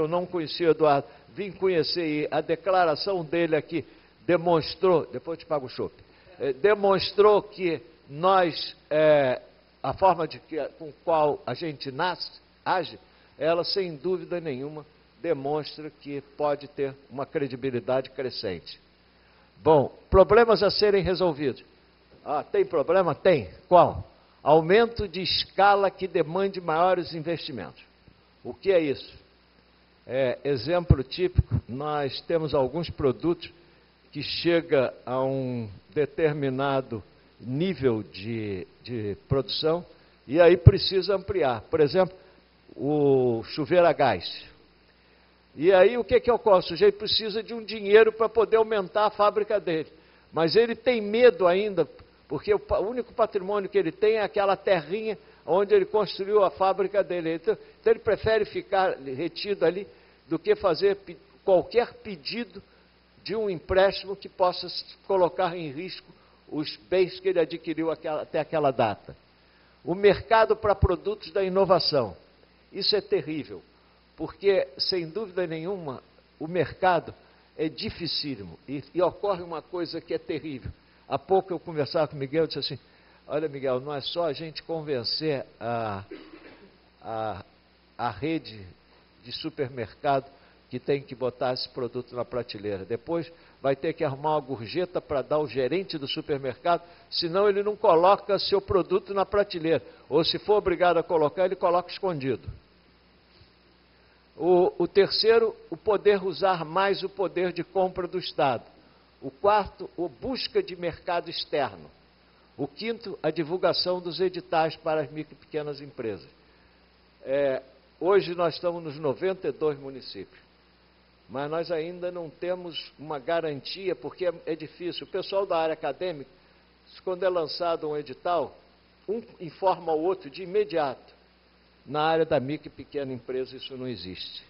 eu não conhecia o Eduardo, vim conhecer e a declaração dele aqui demonstrou, depois eu te pago o chope, demonstrou que nós, a forma com qual a gente age, ela sem dúvida nenhuma demonstra que pode ter uma credibilidade crescente. Bom, problemas a serem resolvidos. Tem problema? Tem. Qual? Aumento de escala que demande maiores investimentos. O que é isso? Exemplo típico, nós temos alguns produtos que chega a um determinado nível de produção e aí precisa ampliar. Por exemplo, o chuveiro a gás. E aí o que ocorre? O sujeito precisa de um dinheiro para poder aumentar a fábrica dele. Mas ele tem medo ainda, porque o único patrimônio que ele tem é aquela terrinha onde ele construiu a fábrica dele. Então ele prefere ficar retido ali do que fazer qualquer pedido de um empréstimo que possa colocar em risco os bens que ele adquiriu até aquela data. O mercado para produtos da inovação. Isso é terrível, porque, sem dúvida nenhuma, o mercado é dificílimo. E ocorre uma coisa que é terrível. Há pouco eu conversava com o Miguel e disse assim, olha, Miguel, não é só a gente convencer a rede de supermercado que tem que botar esse produto na prateleira. Depois vai ter que arrumar uma gorjeta para dar ao gerente do supermercado, senão ele não coloca seu produto na prateleira. Ou se for obrigado a colocar, ele coloca escondido. O terceiro, o poder usar mais o poder de compra do Estado. O quarto, a busca de mercado externo. O quinto, a divulgação dos editais para as micro e pequenas empresas. Hoje nós estamos nos 92 municípios, mas nós ainda não temos uma garantia, porque é difícil. O pessoal da área acadêmica, quando é lançado um edital, um informa o outro de imediato. Na área da micro e pequena empresa isso não existe.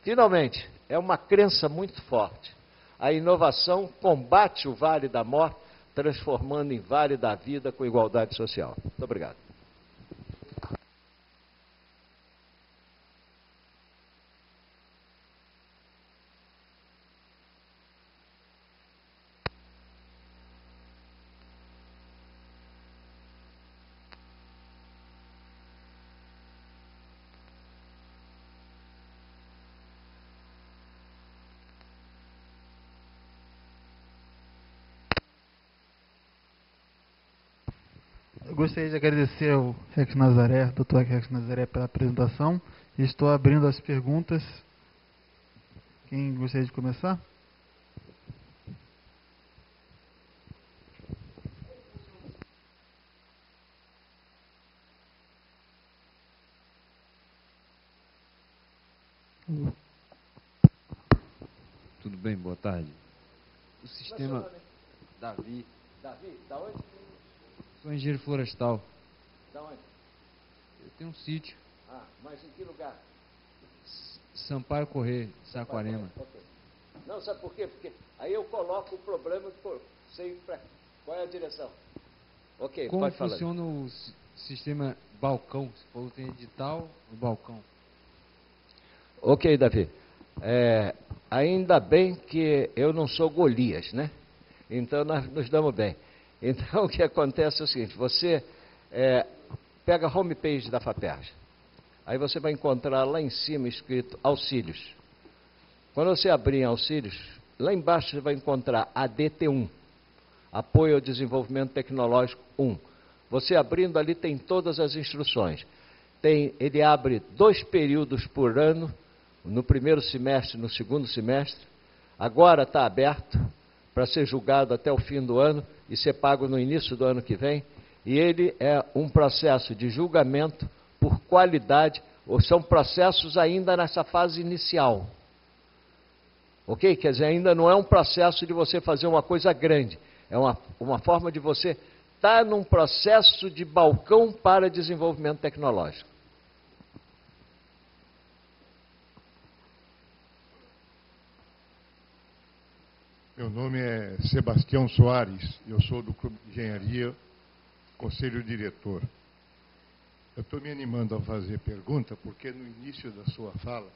Finalmente, é uma crença muito forte. A inovação combate o vale da morte, transformando em vale da vida com igualdade social. Muito obrigado. Eu gostaria de agradecer ao Rex Nazaré, Dr. Rex Nazaré, pela apresentação. Estou abrindo as perguntas. Quem gostaria de começar? Tudo bem, boa tarde. O sistema... Davi. Davi, da onde? Sou engenheiro florestal. Da onde? Eu tenho um sítio. Mas em que lugar? Sampaio Corrêa, Saquarema. Okay. Não, sabe por quê? Porque aí eu coloco o problema, sei qual é a direção. Ok, como pode falar. Como funciona o sistema balcão? Se for tem edital, o balcão. Ok, Davi. Ainda bem que eu não sou Golias, né? Então nós nos damos bem. Então o que acontece é o seguinte, você pega a homepage da FAPERJ, aí você vai encontrar lá em cima escrito auxílios. Quando você abrir em auxílios, lá embaixo você vai encontrar ADT1, Apoio ao Desenvolvimento Tecnológico 1. Você abrindo ali tem todas as instruções. Ele abre 2 períodos por ano, no primeiro semestre e no segundo semestre. Agora está aberto para ser julgado até o fim do ano e ser pago no início do ano que vem. E ele é um processo de julgamento por qualidade, ou são processos ainda nessa fase inicial. Ok? Quer dizer, ainda não é um processo de você fazer uma coisa grande. É uma forma de você estar num processo de balcão para desenvolvimento tecnológico. Meu nome é Sebastião Soares, eu sou do Clube de Engenharia, Conselho Diretor. Eu estou me animando a fazer pergunta, porque no início da sua fala,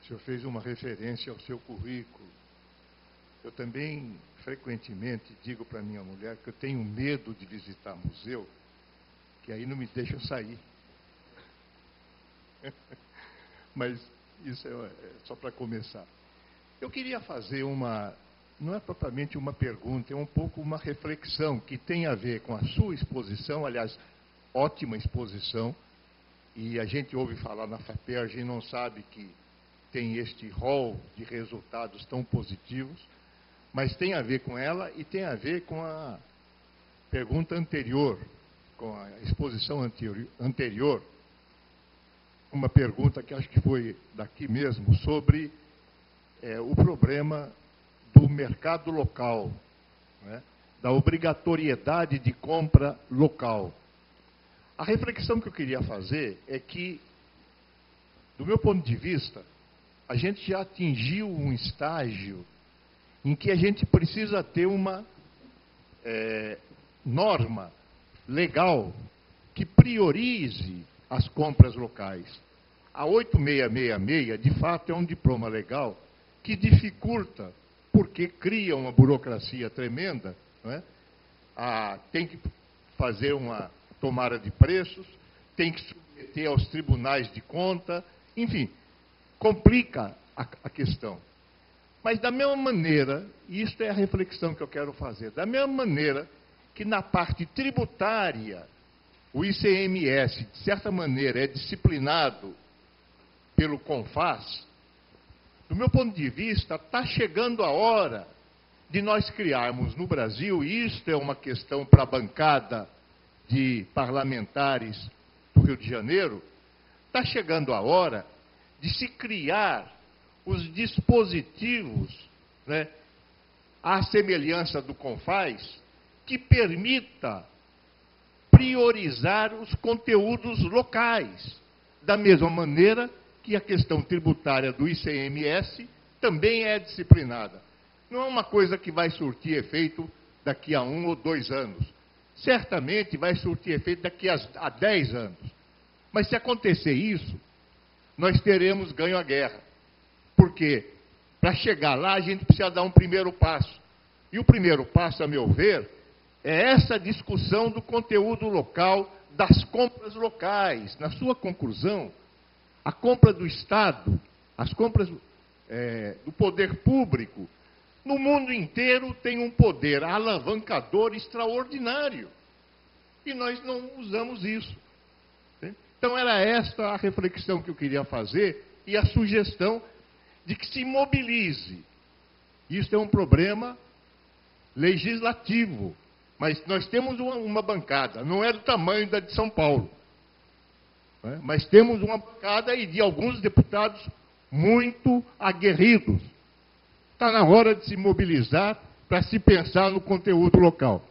O senhor fez uma referência ao seu currículo. Eu também, frequentemente, digo para minha mulher que eu tenho medo de visitar museu, que aí não me deixam sair. Mas isso é só para começar. Eu queria fazer não é propriamente uma pergunta, é um pouco uma reflexão que tem a ver com a sua exposição, aliás, ótima exposição, e a gente ouve falar na FAPER, a gente não sabe que tem este rol de resultados tão positivos, mas tem a ver com ela e tem a ver com a pergunta anterior, com a exposição anterior, uma pergunta que acho que foi daqui mesmo, sobre o problema do mercado local, né, da obrigatoriedade de compra local. A reflexão que eu queria fazer é que, do meu ponto de vista, a gente já atingiu um estágio em que a gente precisa ter uma norma legal que priorize as compras locais. A 8666, de fato, é um diploma legal que dificulta, porque cria uma burocracia tremenda, não é? Tem que fazer uma tomada de preços, tem que submeter aos tribunais de conta, enfim, complica a questão. Mas da mesma maneira, e isto é a reflexão que eu quero fazer, da mesma maneira que na parte tributária, o ICMS, de certa maneira, é disciplinado pelo CONFAS, do meu ponto de vista, está chegando a hora de nós criarmos no Brasil, e isto é uma questão para a bancada de parlamentares do Rio de Janeiro, está chegando a hora de se criar os dispositivos, né, à semelhança do CONFAS, que permita priorizar os conteúdos locais, da mesma maneira que a questão tributária do ICMS também é disciplinada. Não é uma coisa que vai surtir efeito daqui a 1 ou 2 anos. Certamente vai surtir efeito daqui a 10 anos. Mas se acontecer isso, nós teremos ganho a guerra. Porque para chegar lá a gente precisa dar um primeiro passo. E o primeiro passo, a meu ver, é essa discussão do conteúdo local, das compras locais. Na sua conclusão, a compra do Estado, as compras do poder público, no mundo inteiro tem um poder alavancador extraordinário. E nós não usamos isso. Então era esta a reflexão que eu queria fazer e a sugestão de que se mobilize. Isso é um problema legislativo, mas nós temos uma bancada, não é do tamanho da de São Paulo, né? Mas temos uma bancada e de alguns deputados muito aguerridos. Está na hora de se mobilizar para se pensar no conteúdo local.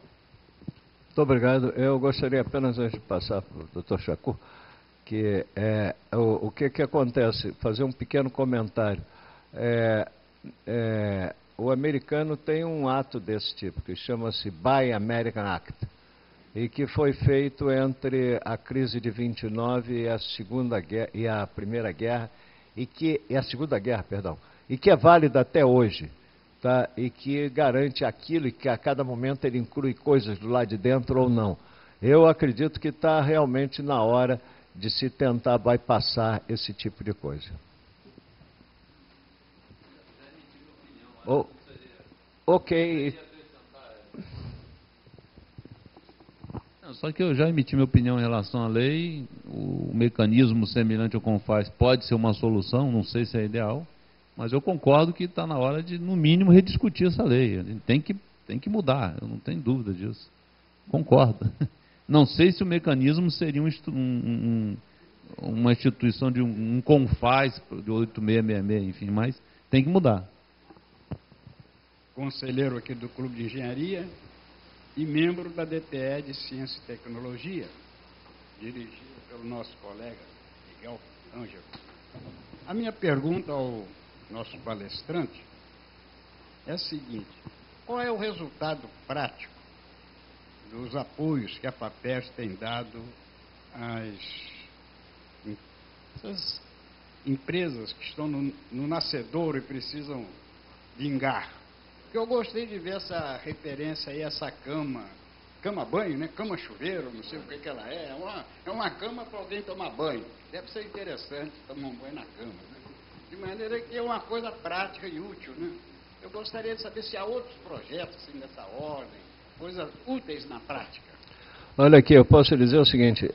Muito obrigado. Eu gostaria apenas, antes de passar para o doutor Chacur, que o que acontece, fazer um pequeno comentário. O americano tem um ato desse tipo, que chama-se Buy American Act, e que foi feito entre a crise de 29 e a Segunda Guerra, e a Primeira Guerra, e a Segunda Guerra, perdão, e que é válido até hoje, tá? E que garante aquilo, e que a cada momento ele inclui coisas do lado de dentro ou não. Eu acredito que está realmente na hora de se tentar bypassar esse tipo de coisa. Ok. Só que eu já emiti minha opinião em relação à lei. O mecanismo semelhante ao CONFAS pode ser uma solução, não sei se é ideal, mas eu concordo que está na hora de, no mínimo, rediscutir essa lei. Tem que mudar, eu não tenho dúvida disso. Concordo. Não sei se o mecanismo seria uma instituição de um CONFAS de 8666, enfim, mas tem que mudar. Conselheiro aqui do Clube de Engenharia e membro da DTE de Ciência e Tecnologia, dirigido pelo nosso colega Miguel Ângelo. A minha pergunta ao nosso palestrante é a seguinte: qual é o resultado prático dos apoios que a FAPERJ tem dado às empresas que estão no nascedouro e precisam vingar. Porque eu gostei de ver essa referência aí, essa cama-banho, né? Cama-chuveiro, não sei o que ela é. É uma cama para alguém tomar banho. Deve ser interessante tomar um banho na cama, né? De maneira que é uma coisa prática e útil, né? Eu gostaria de saber se há outros projetos assim, dessa ordem, coisas úteis na prática. Olha aqui, eu posso dizer o seguinte,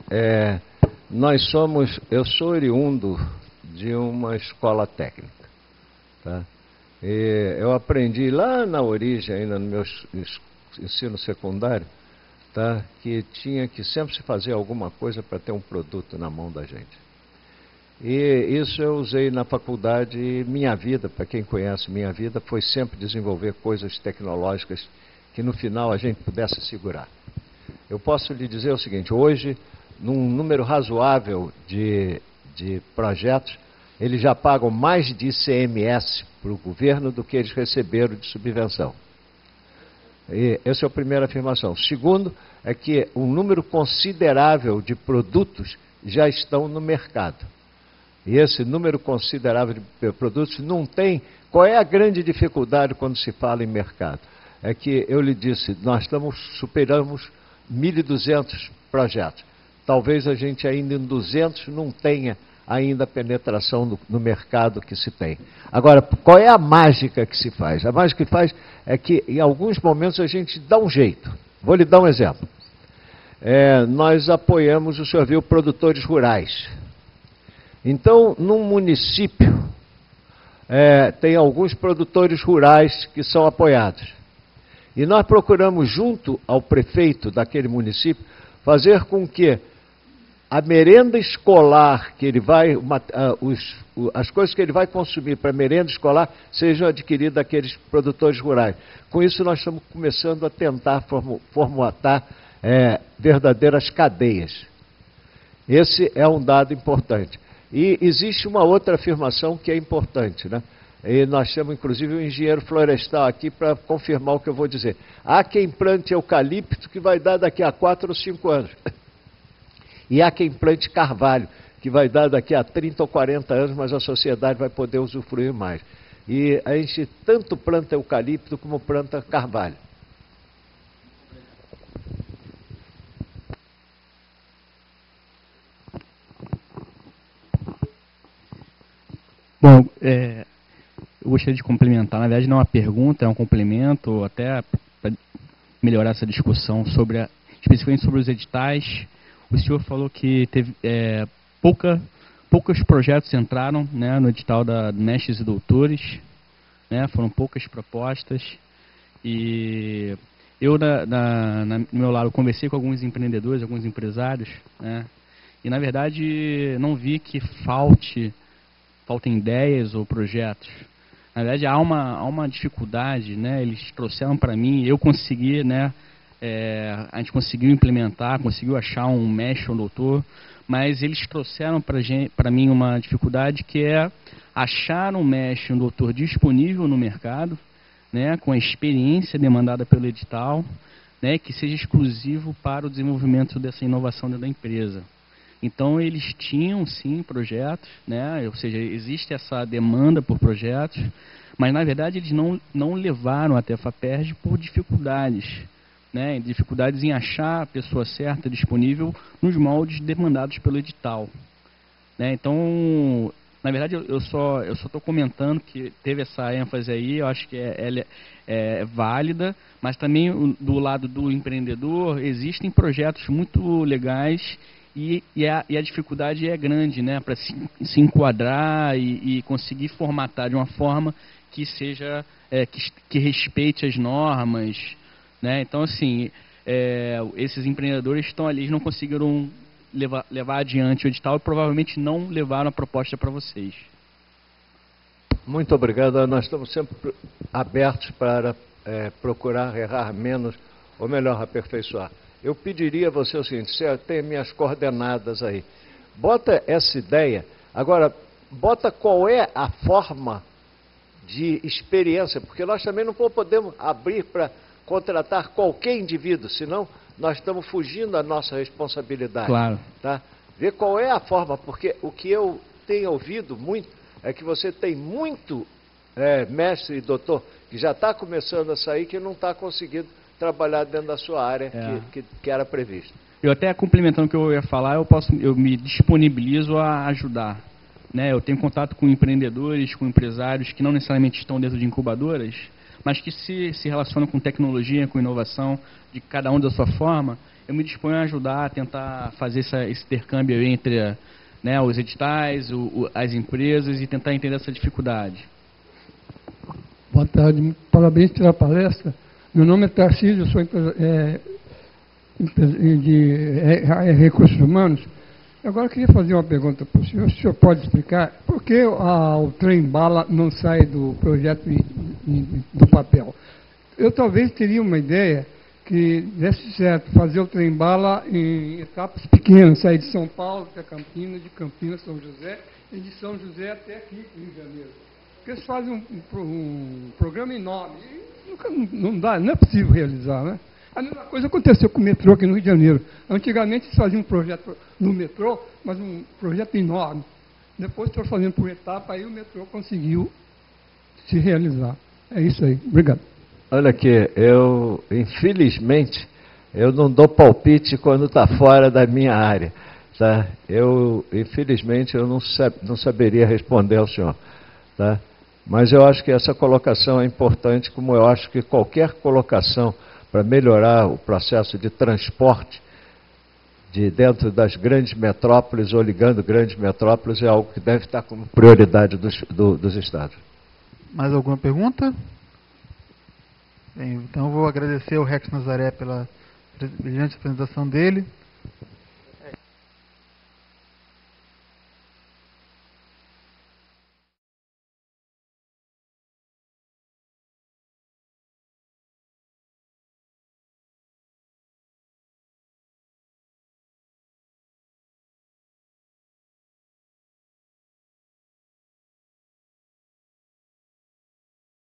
eu sou oriundo de uma escola técnica, tá? E eu aprendi lá na origem, ainda no meu ensino secundário, tá? Que tinha que sempre se fazer alguma coisa para ter um produto na mão da gente. E isso eu usei na faculdade, e minha vida, para quem conhece minha vida, foi sempre desenvolver coisas tecnológicas que no final a gente pudesse segurar. Eu posso lhe dizer o seguinte, hoje, num número razoável de projetos, eles já pagam mais de ICMS para o governo do que eles receberam de subvenção. E essa é a primeira afirmação. Segundo, é que um número considerável de produtos já estão no mercado. E esse número considerável de produtos não tem... Qual é a grande dificuldade quando se fala em mercado? É que, eu lhe disse, nós superamos 1.200 projetos. Talvez a gente ainda em 200 não tenha ainda a penetração no mercado que se tem. Agora, qual é a mágica que se faz? A mágica que faz é que, em alguns momentos, a gente dá um jeito. Vou lhe dar um exemplo. Nós apoiamos, o senhor viu, produtores rurais. Então, num município, tem alguns produtores rurais que são apoiados. E nós procuramos, junto ao prefeito daquele município, fazer com que a merenda escolar que ele vai, as coisas que ele vai consumir para a merenda escolar sejam adquiridas daqueles produtores rurais. Com isso, nós estamos começando a tentar formatar verdadeiras cadeias. Esse é um dado importante. E existe uma outra afirmação que é importante, né? E nós temos, inclusive, um engenheiro florestal aqui para confirmar o que eu vou dizer. Há quem plante eucalipto que vai dar daqui a 4 ou 5 anos. E há quem plante carvalho, que vai dar daqui a 30 ou 40 anos, mas a sociedade vai poder usufruir mais. E a gente tanto planta eucalipto como planta carvalho. Bom, eu gostaria de complementar, na verdade não é uma pergunta, é um complemento, até para melhorar essa discussão especificamente sobre os editais. O senhor falou que teve poucos projetos entraram, né, no edital da Mestres e Doutores, né, foram poucas propostas. E eu, no meu lado, conversei com alguns empreendedores, alguns empresários, né, e na verdade não vi que faltem ideias ou projetos. Na verdade, há uma dificuldade, né? Eles trouxeram para mim, eu consegui, né? A gente conseguiu implementar, conseguiu achar um mestre, um doutor, mas eles trouxeram para mim uma dificuldade que é achar um mestre, um doutor disponível no mercado, né? Com a experiência demandada pelo edital, né? Que seja exclusivo para o desenvolvimento dessa inovação dentro da empresa. Então, eles tinham, sim, projetos, né? Ou seja, existe essa demanda por projetos, mas, na verdade, eles não levaram até a FAPERJ por dificuldades, né? Dificuldades em achar a pessoa certa, disponível, nos moldes demandados pelo edital, né? Então, na verdade, eu só estou comentando que teve essa ênfase aí, eu acho que ela é válida, mas também, do lado do empreendedor, existem projetos muito legais. E a dificuldade é grande, né, para se enquadrar e conseguir formatar de uma forma que seja que respeite as normas, né? Então, assim, esses empreendedores estão ali, eles não conseguiram levar adiante o edital e provavelmente não levaram a proposta para vocês. Muito obrigado. Nós estamos sempre abertos para procurar errar menos, ou melhor, aperfeiçoar. Eu pediria a você o seguinte, você tem minhas coordenadas aí, bota essa ideia, agora, bota qual é a forma de experiência, porque nós também não podemos abrir para contratar qualquer indivíduo, senão nós estamos fugindo da nossa responsabilidade. Claro. Tá? Ver qual é a forma, porque o que eu tem ouvido muito é que você tem muito mestre e doutor que já está começando a sair, que não está conseguindo trabalhar dentro da sua área que era previsto. Eu até complementando o que eu ia falar, eu me disponibilizo a ajudar. Né? Eu tenho contato com empreendedores, com empresários que não necessariamente estão dentro de incubadoras, mas que se relacionam com tecnologia, com inovação, de cada um da sua forma. Eu me disponho a ajudar, a tentar fazer esse intercâmbio entre os editais, as empresas e tentar entender essa dificuldade. Boa tarde, parabéns pela palestra. Meu nome é Tarcísio, eu sou de recursos humanos. Agora eu queria fazer uma pergunta para o senhor pode explicar por que o trem-bala não sai do projeto do papel? Eu talvez teria uma ideia que desse certo fazer o trem-bala em etapas pequenas, sair de São Paulo até Campinas, de Campinas a São José, e de São José até aqui, Rio de Janeiro. Porque eles fazem um programa enorme, e não é possível realizar, né? A mesma coisa aconteceu com o metrô aqui no Rio de Janeiro. Antigamente eles faziam um projeto no metrô, mas um projeto enorme. Depois foram fazendo por etapa, aí o metrô conseguiu se realizar. É isso aí. Obrigado. Olha aqui, infelizmente, eu não dou palpite quando está fora da minha área. Tá? Infelizmente, eu não saberia responder ao senhor. Tá? Mas eu acho que essa colocação é importante, como eu acho que qualquer colocação para melhorar o processo de transporte de dentro das grandes metrópoles ou ligando grandes metrópoles é algo que deve estar como prioridade dos estados. Mais alguma pergunta? Bem, então eu vou agradecer ao Rex Nazaré pela brilhante apresentação dele.